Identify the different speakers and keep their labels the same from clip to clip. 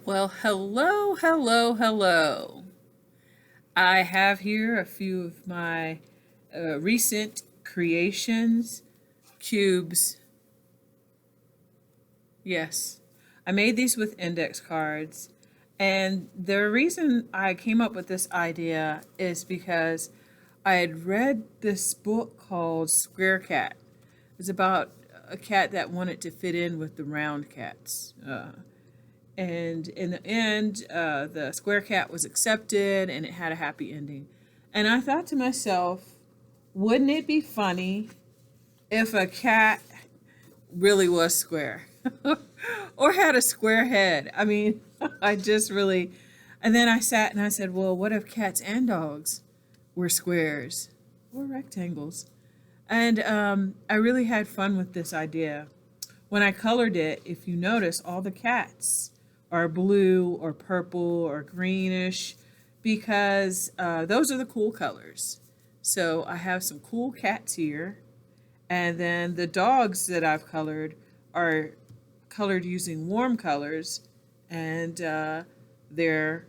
Speaker 1: Well, hello, hello, hello. I have here a few of my recent creations, cubes. Yes, I made these with index cards. And the reason I came up with this idea is because I had read this book called Square Cat. It's about a cat that wanted to fit in with the round cats. And in the end, the square cat was accepted and it had a happy ending. And I thought to myself, wouldn't it be funny if a cat really was square or had a square head? I mean, I just really. And then I sat and I said, well, what if cats and dogs were squares or rectangles? And I really had fun with this idea. When I colored it, if you notice, all the cats are blue or purple or greenish because those are the cool colors. So I have some cool cats here. And then the dogs that I've colored are colored using warm colors and they're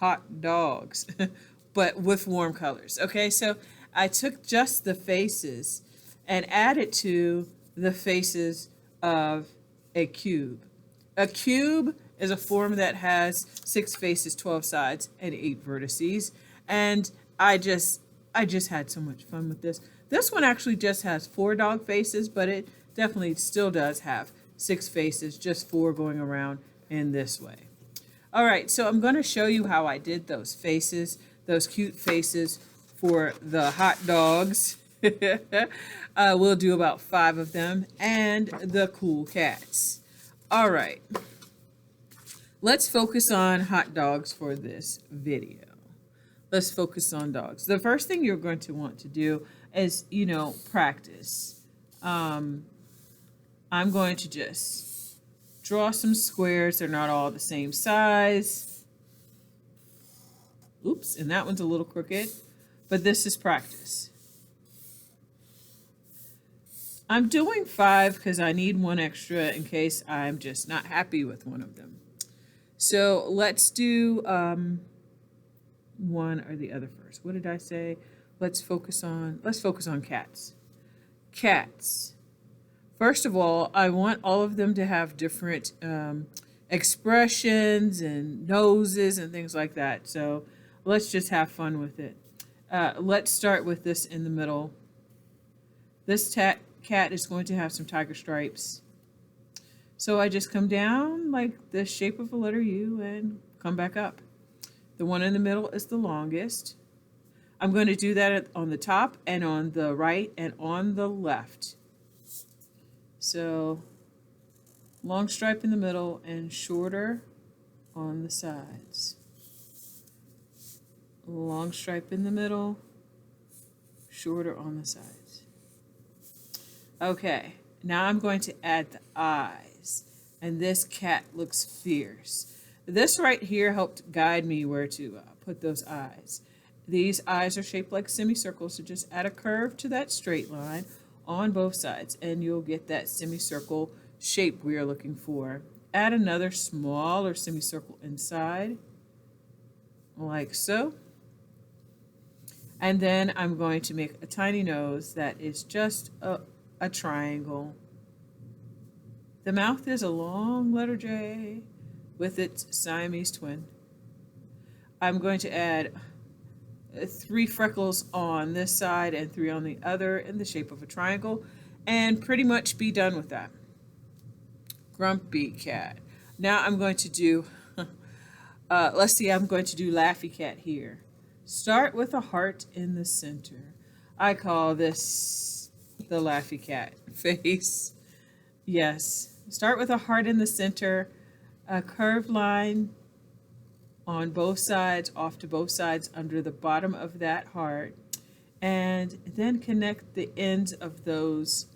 Speaker 1: hot dogs, but with warm colors. Okay, so I took just the faces and added to the faces of a cube. A cube is a form that has 6 faces, 12 sides, and 8 vertices. And I just I just had so much fun with this. This one actually just has 4 dog faces, but it definitely still does have 6 faces, just 4 going around in this way. All right, so I'm going to show you how I did those faces, those cute faces for the hot dogs. We'll do about 5 of them and the cool cats. All right, let's focus on hot dogs for this video. Let's focus on dogs. The first thing you're going to want to do is, practice. Um, I'm going to just draw some squares. They're not all the same size. Oops, and that one's a little crooked, but this is practice. I'm doing 5 because I need one extra in case I'm just not happy with one of them. So let's do one or the other first. What did I say? Let's focus on cats. Cats. First of all, I want all of them to have different expressions and noses and things like that. So let's just have fun with it. Let's start with this in the middle. This cat is going to have some tiger stripes. So I just come down like the shape of a letter U and come back up. The one in the middle is the longest. I'm going to do that on the top and on the right and on the left. So long stripe in the middle and shorter on the sides. Long stripe in the middle, shorter on the sides. Okay, now I'm going to add the eyes. And this cat looks fierce. This right here helped guide me where to put those eyes. These eyes are shaped like semicircles, so just add a curve to that straight line on both sides, and you'll get that semicircle shape we are looking for. Add another smaller semicircle inside, like so. And then I'm going to make a tiny nose that is just a triangle. The mouth is a long letter J with its Siamese twin. I'm going to add 3 freckles on this side and 3 on the other in the shape of a triangle and pretty much be done with that. Grumpy cat. Now I'm going to do, let's see, I'm going to do Laffy Cat here. Start with a heart in the center. I call this the Laffy Cat face. Yes, start with a heart in the center, a curved line on both sides, off to both sides under the bottom of that heart, and then connect the ends of those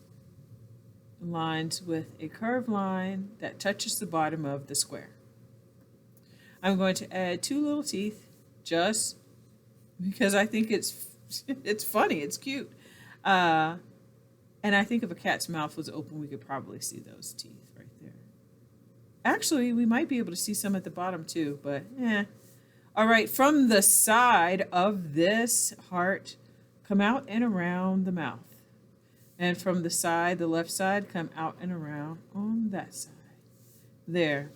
Speaker 1: lines with a curved line that touches the bottom of the square. I'm going to add 2 little teeth just because I think it's funny, it's cute. And I think if a cat's mouth was open, we could probably see those teeth right there. Actually, we might be able to see some at the bottom too, but eh. All right, from the side of this heart, come out and around the mouth. And from the side, the left side, come out and around on that side. There.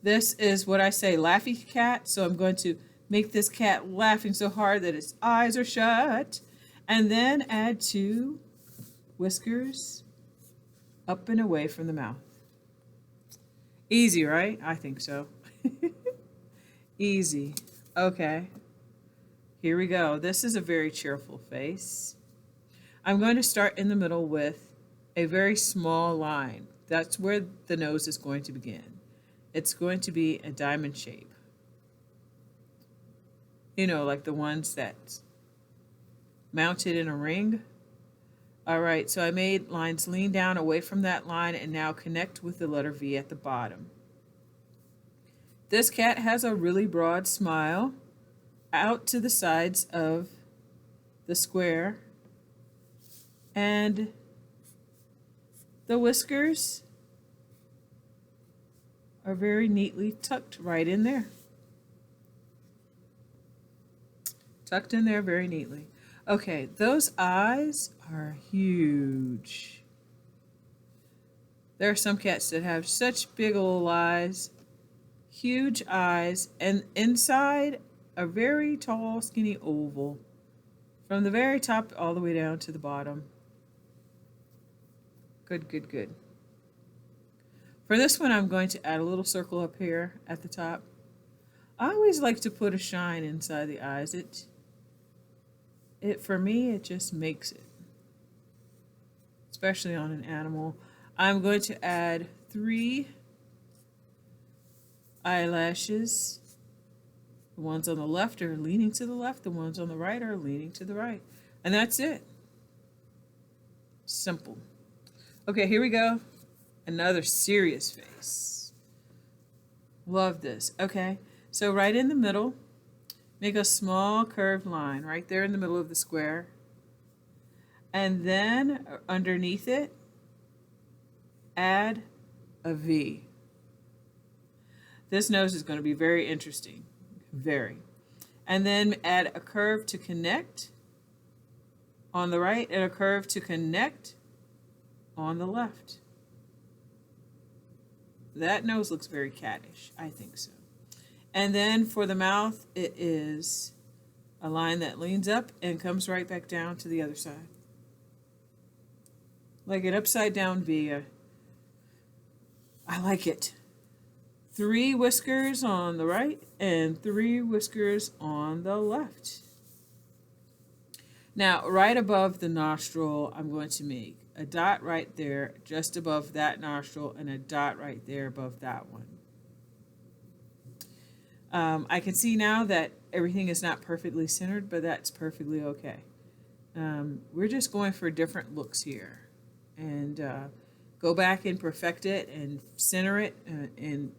Speaker 1: This is what I say, laughy cat. So I'm going to make this cat laughing so hard that its eyes are shut. And then add 2 whiskers up and away from the mouth. Easy, right? I think so. Easy. Okay. Here we go. This is a very cheerful face. I'm going to start in the middle with a very small line. That's where the nose is going to begin. It's going to be a diamond shape. You know, like the ones that mounted in a ring. All right, so I made lines lean down away from that line and now connect with the letter V at the bottom. This cat has a really broad smile out to the sides of the square, and the whiskers are very neatly tucked right in there. Tucked in there very neatly. Okay, those eyes are huge. There are some cats that have such big old eyes, huge eyes, and inside a very tall, skinny oval from the very top all the way down to the bottom. Good, good, good. For this one, I'm going to add a little circle up here at the top. I always like to put a shine inside the eyes. For me, it just makes it, especially on an animal. I'm going to add 3 eyelashes. The ones on the left are leaning to the left. The ones on the right are leaning to the right. And that's it. Simple. Okay, here we go. Another serious face. Love this. Okay, so right in the middle, make a small curved line right there in the middle of the square. And then underneath it, add a V. This nose is going to be very interesting. Very. And then add a curve to connect on the right and a curve to connect on the left. That nose looks very cattish. I think so. And then for the mouth, it is a line that leans up and comes right back down to the other side. Like an upside down V. I like it. 3 whiskers on the right and 3 whiskers on the left. Now, right above the nostril, I'm going to make a dot right there, just above that nostril, and a dot right there above that one. I can see now that everything is not perfectly centered, but that's perfectly okay. We're just going for different looks here. And go back and perfect it and center it in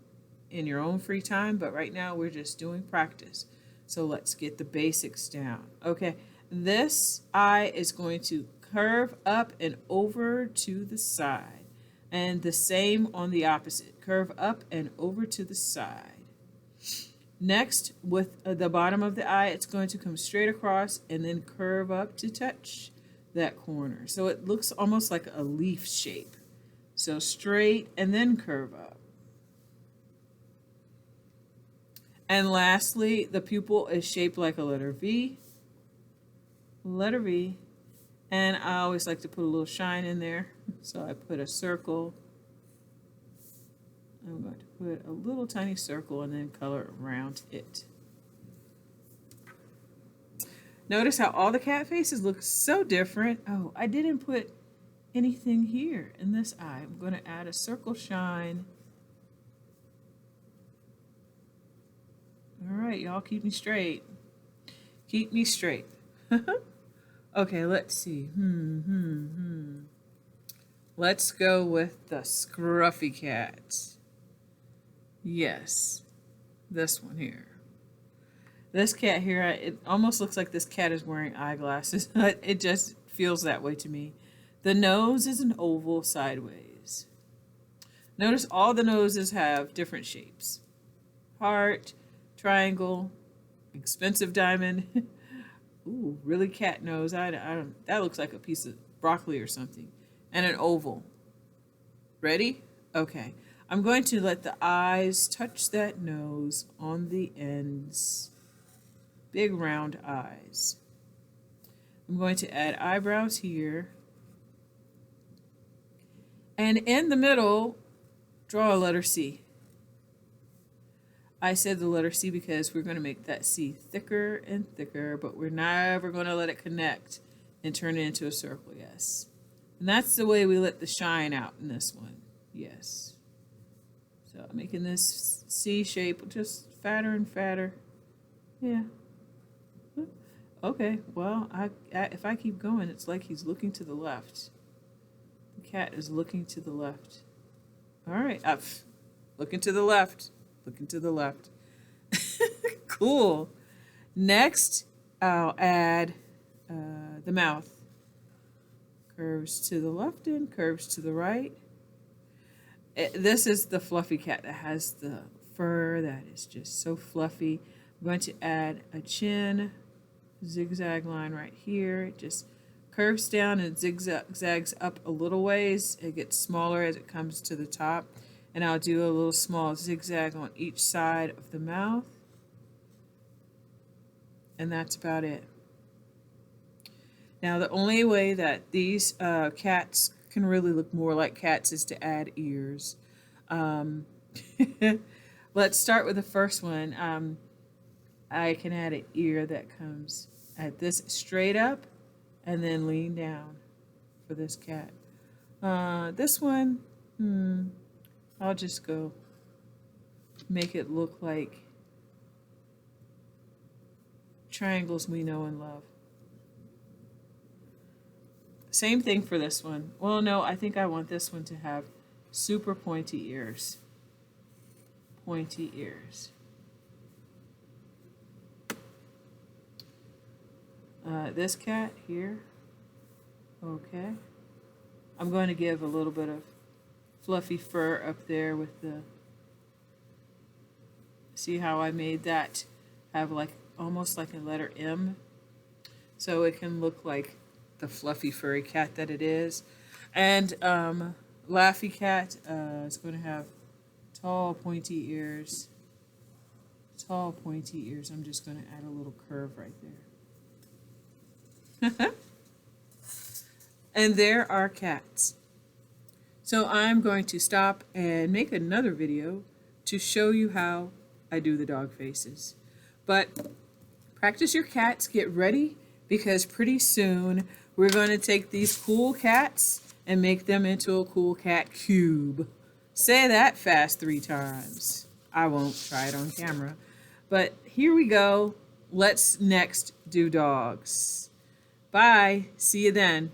Speaker 1: your own free time, but right now we're just doing practice. So let's get the basics down. Okay, this eye is going to curve up and over to the side, and the same on the opposite. Curve up and over to the side. Next, with the bottom of the eye, it's going to come straight across and then curve up to touch that corner. So it looks almost like a leaf shape. So straight and then curve up. And lastly, the pupil is shaped like a letter V. Letter V. And I always like to put a little shine in there. So I put a circle. I'm going to put a little tiny circle and then color around it. Notice how all the cat faces look so different. Oh, I didn't put anything here in this eye. I'm going to add a circle shine. All right, y'all, keep me straight. Keep me straight. Okay, let's see. Let's go with the scruffy cat. Yes, this one here. This cat here, it almost looks like this cat is wearing eyeglasses. It just feels that way to me. The nose is an oval sideways. Notice all the noses have different shapes. Heart, triangle, expensive diamond. Ooh, really cat nose. I don't, that looks like a piece of broccoli or something. And an oval. Ready? Okay. I'm going to let the eyes touch that nose on the ends. Big round eyes. I'm going to add eyebrows here. And in the middle, draw a letter C. I said the letter C because we're going to make that C thicker and thicker, but we're never going to let it connect and turn it into a circle, yes. And that's the way we let the shine out in this one, yes. So I'm making this C shape just fatter and fatter. Yeah. Okay, well, if I keep going, it's like he's looking to the left. The cat is looking to the left. All right, looking to the left. Looking to the left. Cool. Next, I'll add the mouth. Curves to the left and curves to the right. This is the fluffy cat that has the fur that is just so fluffy. I'm going to add a chin zigzag line right here. It just curves down and zigzags up a little ways. It gets smaller as it comes to the top. And I'll do a little small zigzag on each side of the mouth. And that's about it. Now, the only way that these cats can really look more like cats is to add ears. Let's start with the first one. I can add an ear that comes at this straight up and then lean down for this cat. This one, I'll just go make it look like triangles we know and love. Same thing for this one. Well, no, I think I want this one to have super pointy ears. Pointy ears. This cat here, okay. I'm going to give a little bit of fluffy fur up there with the, see how I made that have like almost like a letter M, so it can look like the fluffy furry cat that it is. And Laffy Cat is going to have tall pointy ears. Tall pointy ears. I'm just going to add a little curve right there. And there are cats. So I'm going to stop and make another video to show you how I do the dog faces. But practice your cats, get ready, because pretty soon we're going to take these cool cats and make them into a cool cat cube. Say that fast 3 times. I won't try it on camera. But here we go. Let's next do dogs. Bye. See you then.